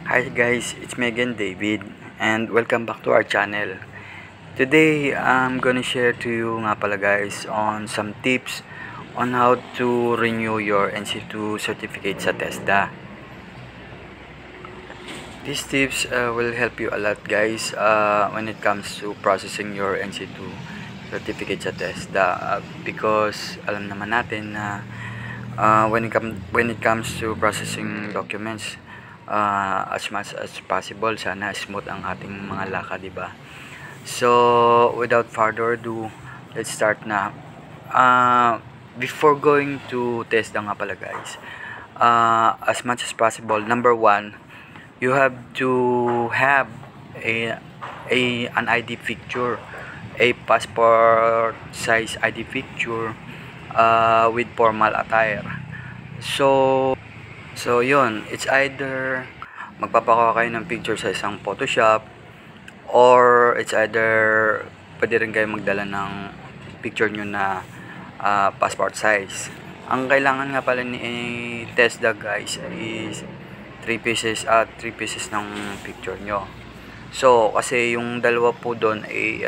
Hi guys, it's me again, David, and welcome back to our channel. Today, I'm gonna share to you nga pala guys on some tips on how to renew your NC2 certificate sa TESDA. These tips will help you a lot guys when it comes to processing your NC2 certificate sa TESDA because alam naman natin na when it comes to processing documents, as much as possible sana smooth ang ating mga lakad, di ba? So without further ado, let's start na. Before going to TESDA nga pala guys, as much as possible, number one, you have to have an ID picture, a passport size ID picture with formal attire. So yun, it's either magpapakuha kayo ng picture sa isang Photoshop, or it's either pwede rin kayo magdala ng picture nyo na passport size. Ang kailangan nga pala ni TESDA guys is 3 pieces ng picture nyo. So kasi yung dalawa po doon ay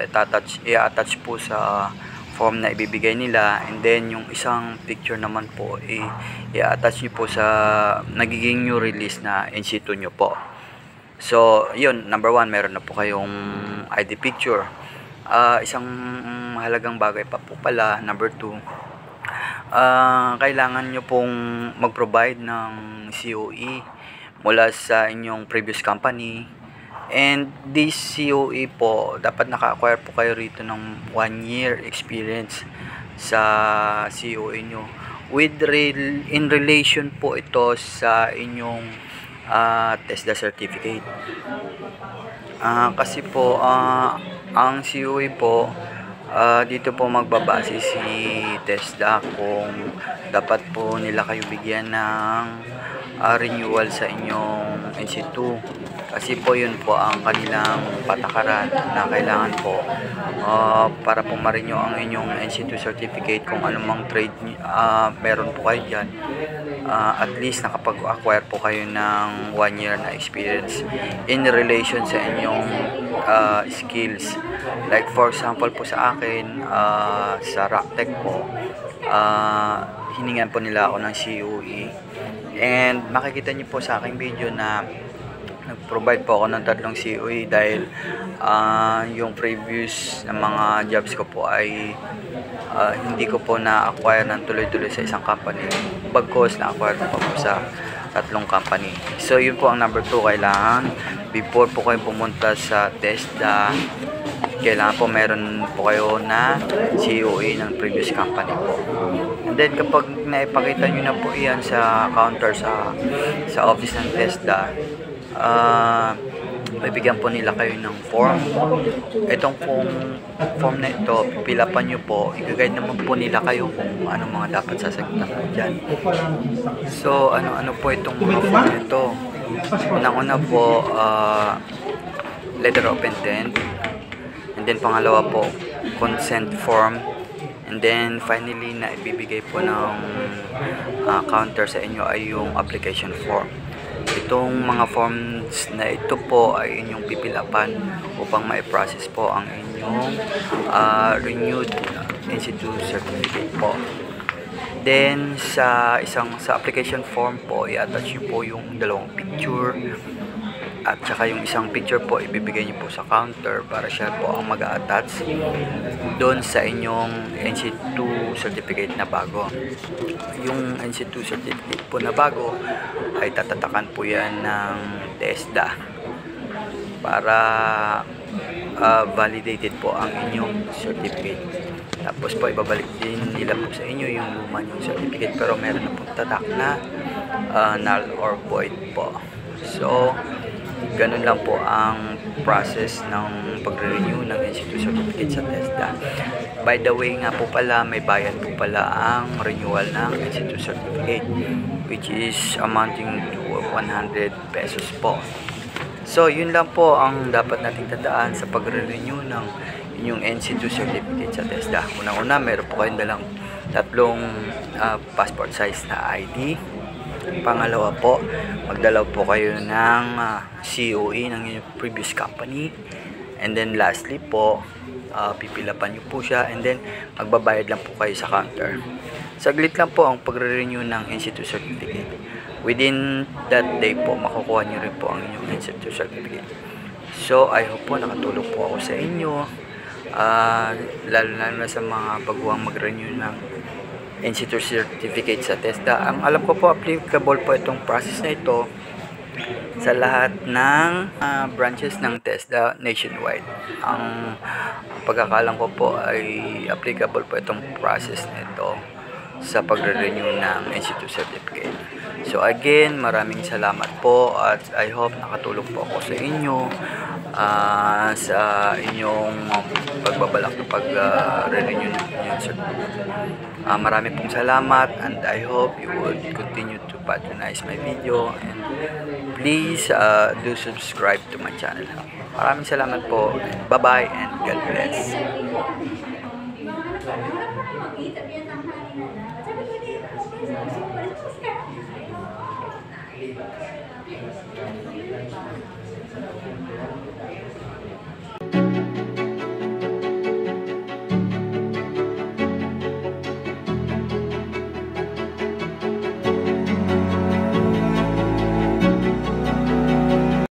i-attach po sa form na ibibigay nila, and then yung isang picture naman po i-attach nyo po sa nagiging new release na NC2 nyo po. So yun, number one, meron na po kayong ID picture. Isang mahalagang bagay pa po pala, number two, kailangan nyo pong mag-provide ng COE mula sa inyong previous company. And this COE po, dapat naka-acquire po kayo rito ng 1 year experience sa COE nyo. In relation po ito sa inyong TESDA certificate. Kasi po, ang COE po, dito po magbabase si TESDA kung dapat po nila kayo bigyan ng renewal sa inyong NC2. Kasi po yun po ang kanilang patakaran na kailangan po para po ma-renew ang inyong NC2 certificate. Kung anumang trade meron po kayo dyan, at least nakapag-acquire po kayo ng 1 year na experience in relation sa inyong skills. Like for example po sa akin, sa Racktech po, hiningan po nila ako ng COE, and makikita niyo po sa aking video na nag-provide po ako ng 3 COE dahil yung previous na mga jobs ko po ay hindi ko po na-acquire ng tuloy-tuloy sa isang company, bagkos na-acquire ko po sa 3 company. So yun po ang number 2, kailangan before po kayo pumunta sa TESDA, kailangan po meron po kayo na COE ng previous company po. And then kapag naipakita nyo na po iyan sa counter sa office ng TESDA, bibigyan po nila kayo ng form. Itong form na ito, pipilapan nyo po, i-guide naman po nila kayo kung ano mga dapat sasagutan po dyan. So ano po itong mga form na ito? Unang-una po, letter of intent, and then pangalawa po, consent form, and then finally na ibibigay po ng counter sa inyo ay yung application form. Itong mga forms na ito po ay inyong pipilapan upang ma-process po ang inyong renewed NC2 certificate po. Then sa application form po, i-attach nyo po yung 2 picture, at saka yung isang picture po ibibigay nyo po sa counter para siya po ang mag-a-attach doon sa inyong NC2 certificate na bago. Yung NC2 certificate po na bago ay tatatakan po yan ng TESDA para validated po ang inyong certificate. Tapos po ibabalik din nila po sa inyo yung luma yung certificate, pero meron na po tatak na null or void po. So ganun lang po ang process ng pagre-renew ng NC2 certificate sa TESDA. By the way nga po pala, may bayad po pala ang renewal ng NC2 certificate, which is amounting to 100 pesos po. So yun lang po ang dapat nating tandaan sa pagre-renew ng inyong NC2 certificate sa TESDA. Unang-una, meron po kayong dalang 3 passport size na ID. Pangalawa po, magdala po kayo ng COE ng inyong previous company. And then lastly po, pipilapan nyo po siya, and then magbabayad lang po kayo sa counter. Saglit lang po ang pagre-renew ng Institute Certificate. Within that day po, makukuha nyo rin po ang inyong Institute Certificate. So, I hope po nakatulong po ako sa inyo, lalo na sa mga baguang mag-renew ng Institute Certificate sa TESDA. Ang alam ko po, applicable po itong process na ito sa lahat ng branches ng TESDA nationwide. Ang pagkakalam ko po ay applicable po itong process na ito sa pagre-renew ng Institute Certificate. So again, maraming salamat po, at I hope nakatulong po ako sa inyo sa inyong pagbabalak na pag-renew ng inyong certificate. Marami pong salamat, and I hope you would continue to patronize my video, and please do subscribe to my channel. Maraming salamat po. Bye bye and God bless.